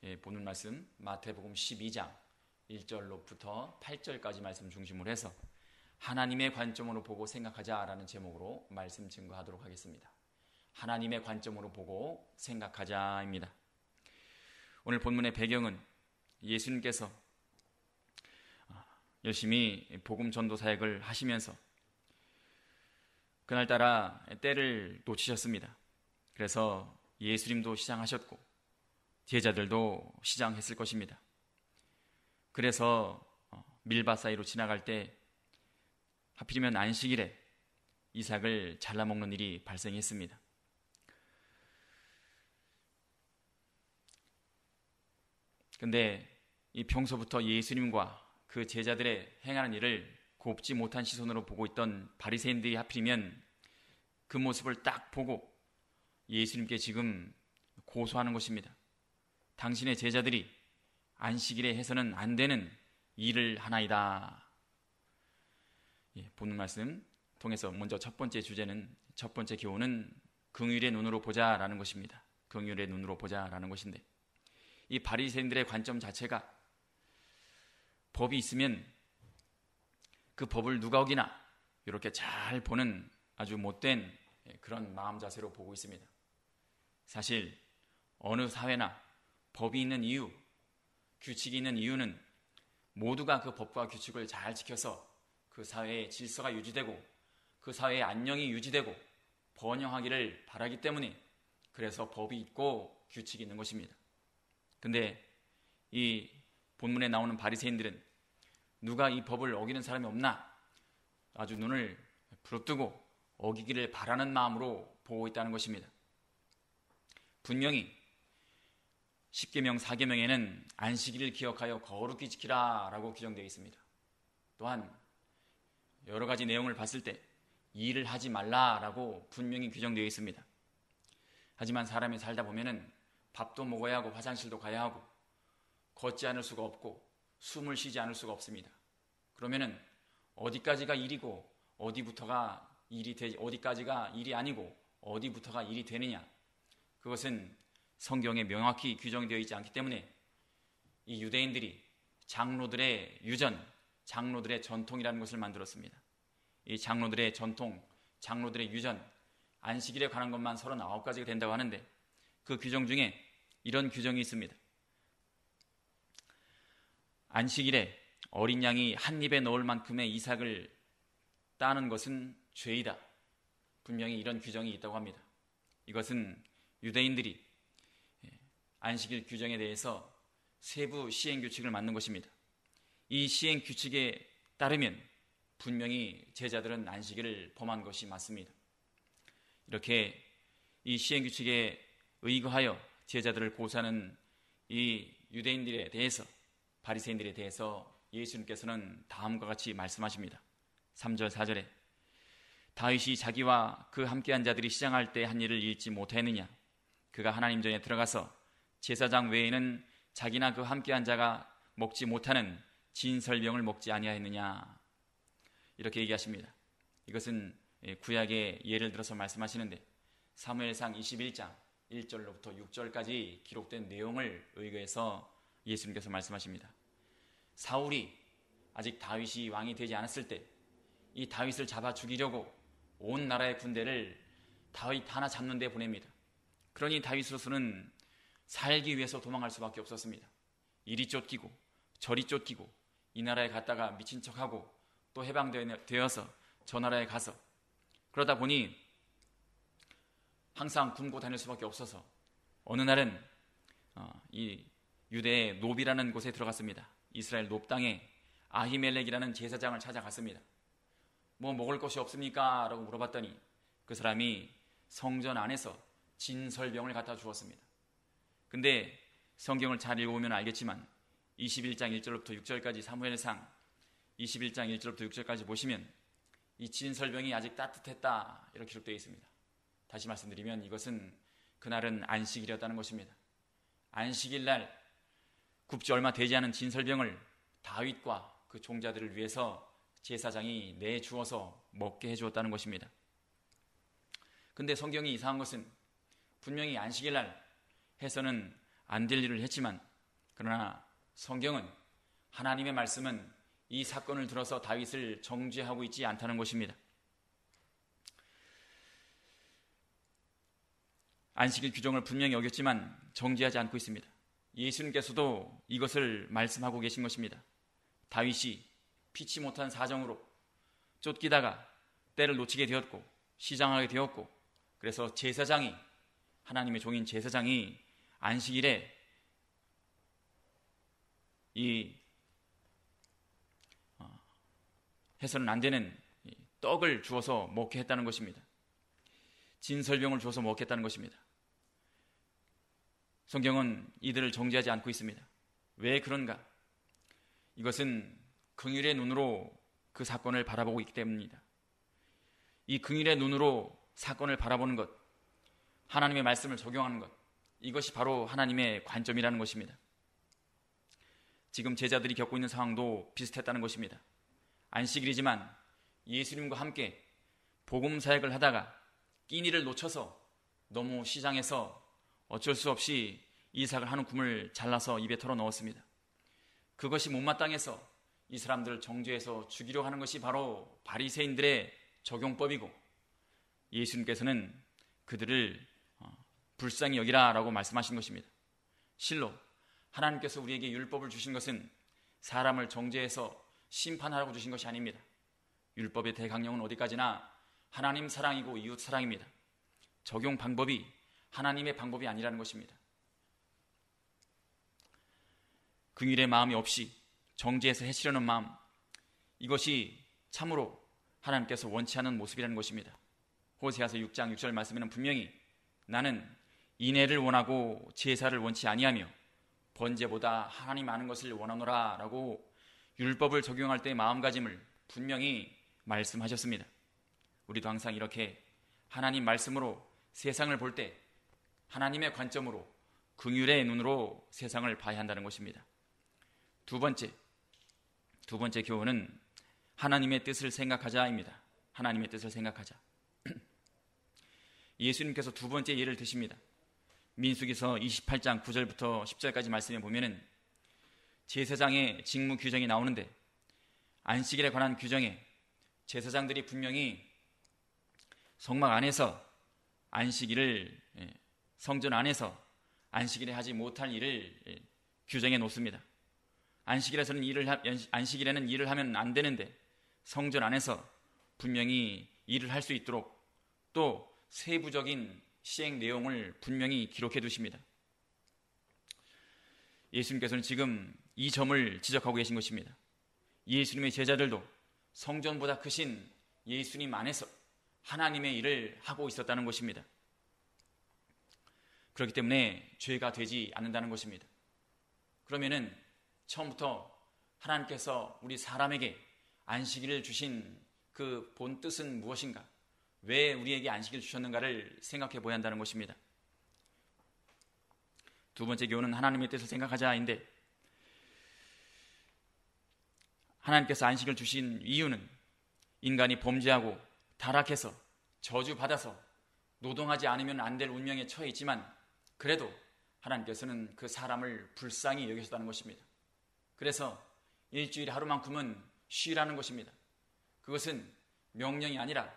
보는 말씀 마태복음 12장 1절로부터 8절까지 말씀 중심으로 해서 하나님의 관점으로 보고 생각하자라는 제목으로 말씀 증거하도록 하겠습니다. 하나님의 관점으로 보고 생각하자입니다. 오늘 본문의 배경은 예수님께서 열심히 복음 전도 사역을 하시면서 그날따라 때를 놓치셨습니다. 그래서 예수님도 시장하셨고 제자들도 시장했을 것입니다. 그래서 밀밭 사이로 지나갈 때 하필이면 안식일에 이삭을 잘라먹는 일이 발생했습니다. 근데 이 평소부터 예수님과 그 제자들의 행하는 일을 곱지 못한 시선으로 보고 있던 바리새인들이 하필이면 그 모습을 딱 보고 예수님께 지금 고소하는 것입니다. 당신의 제자들이 안식일에 해서는 안 되는 일을 하나이다. 본문 말씀 통해서 먼저 첫 번째 주제는, 첫 번째 교훈은 긍휼의 눈으로 보자라는 것입니다. 긍휼의 눈으로 보자라는 것인데, 이 바리새인들의 관점 자체가 법이 있으면 그 법을 누가 어기나 이렇게 잘 보는 아주 못된 그런 마음 자세로 보고 있습니다. 사실 어느 사회나 법이 있는 이유, 규칙이 있는 이유는 모두가 그 법과 규칙을 잘 지켜서 그 사회의 질서가 유지되고 그 사회의 안녕이 유지되고 번영하기를 바라기 때문에, 그래서 법이 있고 규칙이 있는 것입니다. 근데 이 본문에 나오는 바리새인들은 누가 이 법을 어기는 사람이 없나 아주 눈을 부릅뜨고 어기기를 바라는 마음으로 보고 있다는 것입니다. 분명히 10계명 4계명에는 안식일을 기억하여 거룩히 지키라 라고 규정되어 있습니다. 또한 여러 가지 내용을 봤을 때 일을 하지 말라라고 분명히 규정되어 있습니다. 하지만 사람이 살다 보면은 밥도 먹어야 하고 화장실도 가야 하고 걷지 않을 수가 없고 숨을 쉬지 않을 수가 없습니다. 그러면은 어디까지가 일이고 어디부터가 어디까지가 일이 아니고 어디부터가 일이 되느냐, 그것은 성경에 명확히 규정되어 있지 않기 때문에 이 유대인들이 장로들의 유전, 장로들의 전통이라는 것을 만들었습니다. 이 장로들의 전통, 장로들의 유전, 안식일에 관한 것만 39가지가 된다고 하는데 그 규정 중에 이런 규정이 있습니다. 안식일에 어린 양이 한 입에 넣을 만큼의 이삭을 따는 것은 죄이다. 분명히 이런 규정이 있다고 합니다. 이것은 유대인들이 안식일 규정에 대해서 세부 시행규칙을 만든 것입니다. 이 시행규칙에 따르면 분명히 제자들은 안식일을 범한 것이 맞습니다. 이렇게 이 시행규칙에 의거하여 제자들을 고소하는 이 유대인들에 대해서, 바리새인들에 대해서 예수님께서는 다음과 같이 말씀하십니다. 3절 4절에 다윗이 자기와 그 함께한 자들이 시장할 때 한 일을 잊지 못했느냐, 그가 하나님 전에 들어가서 제사장 외에는 자기나 그 함께한 자가 먹지 못하는 진설병을 먹지 아니하였느냐, 이렇게 얘기하십니다. 이것은 구약의 예를 들어서 말씀하시는데 사무엘상 21장 1절로부터 6절까지 기록된 내용을 의거해서 예수님께서 말씀하십니다. 사울이 아직 다윗이 왕이 되지 않았을 때 이 다윗을 잡아 죽이려고 온 나라의 군대를 다윗 하나 잡는 데 보냅니다. 그러니 다윗으로서는 살기 위해서 도망갈 수밖에 없었습니다. 이리 쫓기고 저리 쫓기고 이 나라에 갔다가 미친 척하고 또 해방되어서 저 나라에 가서, 그러다 보니 항상 굶고 다닐 수밖에 없어서 어느 날은 이 유대의 노비라는 곳에 들어갔습니다. 이스라엘 노 땅에 아히멜렉이라는 제사장을 찾아갔습니다. 뭐 먹을 것이 없습니까? 라고 물어봤더니 그 사람이 성전 안에서 진설병을 갖다 주었습니다. 근데 성경을 잘 읽어보면 알겠지만 21장 1절부터 6절까지 사무엘상 21장 1절부터 6절까지 보시면 이 진설병이 아직 따뜻했다 이렇게 기록되어 있습니다. 다시 말씀드리면 이것은 그날은 안식일이었다는 것입니다. 안식일 날 굽지 얼마 되지 않은 진설병을 다윗과 그 종자들을 위해서 제사장이 내주어서 먹게 해주었다는 것입니다. 근데 성경이 이상한 것은 분명히 안식일 날 해서는 안 될 일을 했지만 그러나 성경은, 하나님의 말씀은 이 사건을 들어서 다윗을 정죄하고 있지 않다는 것입니다. 안식일 규정을 분명히 어겼지만 정죄하지 않고 있습니다. 예수님께서도 이것을 말씀하고 계신 것입니다. 다윗이 피치 못한 사정으로 쫓기다가 때를 놓치게 되었고 시장하게 되었고, 그래서 제사장이, 하나님의 종인 제사장이 안식일에 이 해서는 안 되는 떡을 주어서 먹게 했다는 것입니다. 진설병을 주어서 먹게 했다는 것입니다. 성경은 이들을 정죄하지 않고 있습니다. 왜 그런가? 이것은 긍휼의 눈으로 그 사건을 바라보고 있기 때문입니다. 이 긍휼의 눈으로 사건을 바라보는 것, 하나님의 말씀을 적용하는 것, 이것이 바로 하나님의 관점이라는 것입니다. 지금 제자들이 겪고 있는 상황도 비슷했다는 것입니다. 안식일이지만 예수님과 함께 복음 사역을 하다가 끼니를 놓쳐서 너무 시장에서 어쩔 수 없이 이삭을 한 움큼을 잘라서 입에 털어 넣었습니다. 그것이 못마땅해서 이 사람들을 정죄해서 죽이려 하는 것이 바로 바리새인들의 적용법이고, 예수님께서는 그들을 불쌍히 여기라라고 말씀하신 것입니다. 실로 하나님께서 우리에게 율법을 주신 것은 사람을 정죄해서 심판하라고 주신 것이 아닙니다. 율법의 대강령은 어디까지나 하나님 사랑이고 이웃 사랑입니다. 적용 방법이 하나님의 방법이 아니라는 것입니다. 긍휼의 마음이 없이 정죄해서 해치려는 마음, 이것이 참으로 하나님께서 원치 않는 모습이라는 것입니다. 호세아서 6장 6절 말씀에는 분명히 나는 인애를 원하고 제사를 원치 아니하며 번제보다 하나님 아는 것을 원하노라 라고 율법을 적용할 때의 마음가짐을 분명히 말씀하셨습니다. 우리도 항상 이렇게 하나님 말씀으로 세상을 볼 때 하나님의 관점으로 긍휼의 눈으로 세상을 봐야 한다는 것입니다. 두 번째 교훈은 하나님의 뜻을 생각하자입니다. 하나님의 뜻을 생각하자. 예수님께서 두 번째 예를 드십니다. 민수기서 28장 9절부터 10절까지 말씀에 보면은 제사장의 직무 규정이 나오는데, 안식일에 관한 규정에 제사장들이 분명히 성막 안에서 안식일을, 성전 안에서 안식일에 하지 못할 일을 규정해 놓습니다. 안식일에는 일을 하면 안 되는데 성전 안에서 분명히 일을 할 수 있도록 또 세부적인 시행 내용을 분명히 기록해 두십니다. 예수님께서는 지금 이 점을 지적하고 계신 것입니다. 예수님의 제자들도 성전보다 크신 예수님 안에서 하나님의 일을 하고 있었다는 것입니다. 그렇기 때문에 죄가 되지 않는다는 것입니다. 그러면은 처음부터 하나님께서 우리 사람에게 안식일을 주신 그 본 뜻은 무엇인가? 왜 우리에게 안식일을 주셨는가를 생각해 보아야 한다는 것입니다. 두 번째 교훈은 하나님의 뜻을 생각하자인데, 하나님께서 안식을 주신 이유는 인간이 범죄하고 타락해서 저주받아서 노동하지 않으면 안 될 운명에 처해 있지만, 그래도 하나님께서는 그 사람을 불쌍히 여기셨다는 것입니다. 그래서 일주일에 하루만큼은 쉬라는 것입니다. 그것은 명령이 아니라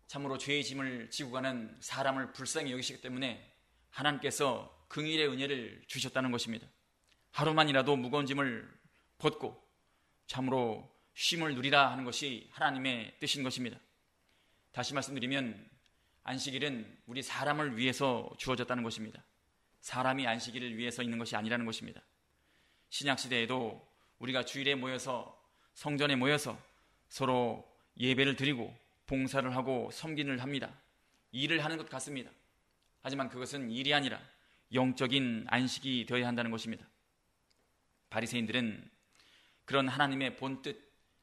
참으로 죄의 짐을 지고 가는 사람을 불쌍히 여기시기 때문에 하나님께서 긍휼의 은혜를 주셨다는 것입니다. 하루만이라도 무거운 짐을 벗고 참으로 쉼을 누리라 하는 것이 하나님의 뜻인 것입니다. 다시 말씀드리면 안식일은 우리 사람을 위해서 주어졌다는 것입니다. 사람이 안식일을 위해서 있는 것이 아니라는 것입니다. 신약시대에도 우리가 주일에 모여서 성전에 모여서 서로 예배를 드리고 봉사를 하고 섬김을 합니다. 일을 하는 것 같습니다. 하지만 그것은 일이 아니라 영적인 안식이 되어야 한다는 것입니다. 바리새인들은 그런 하나님의 본뜻,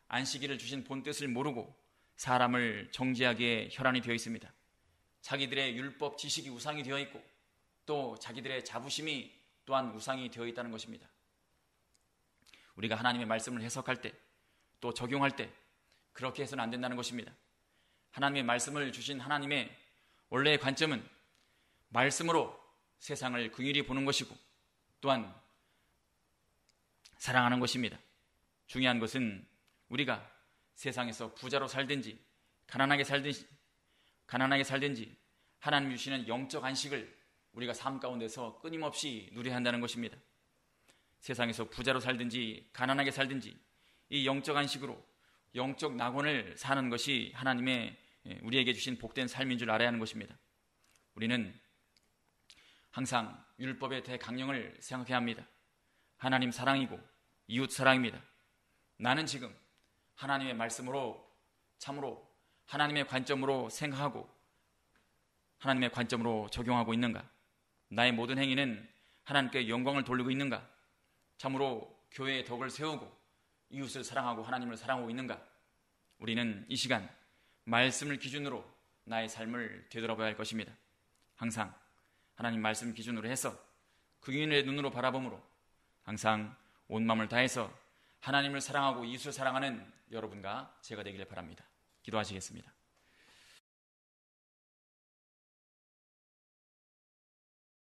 안식일을 주신 본뜻을 모르고 사람을 정죄하기에 혈안이 되어 있습니다. 자기들의 율법 지식이 우상이 되어 있고 또 자기들의 자부심이 또한 우상이 되어 있다는 것입니다. 우리가 하나님의 말씀을 해석할 때 또 적용할 때 그렇게 해서는 안 된다는 것입니다. 하나님의 말씀을 주신 하나님의 원래의 관점은 말씀으로 세상을 긍휼히 보는 것이고 또한 사랑하는 것입니다. 중요한 것은 우리가 세상에서 부자로 살든지 가난하게 살든지 하나님 주시는 영적 안식을 우리가 삶 가운데서 끊임없이 누려야 한다는 것입니다. 세상에서 부자로 살든지 가난하게 살든지 이 영적 안식으로 영적 낙원을 사는 것이 하나님의 우리에게 주신 복된 삶인 줄 알아야 하는 것입니다. 우리는 항상 율법의 대강령을 생각해야 합니다. 하나님 사랑이고 이웃 사랑입니다. 나는 지금 하나님의 말씀으로 참으로 하나님의 관점으로 생각하고 하나님의 관점으로 적용하고 있는가? 나의 모든 행위는 하나님께 영광을 돌리고 있는가? 참으로 교회의 덕을 세우고 이웃을 사랑하고 하나님을 사랑하고 있는가? 우리는 이 시간 말씀을 기준으로 나의 삶을 되돌아봐야 할 것입니다. 항상 하나님 말씀 기준으로 해서 긍휼의 눈으로 바라봄으로 항상 온 마음을 다해서 하나님을 사랑하고 이웃을 사랑하는 여러분과 제가 되기를 바랍니다. 기도하시겠습니다.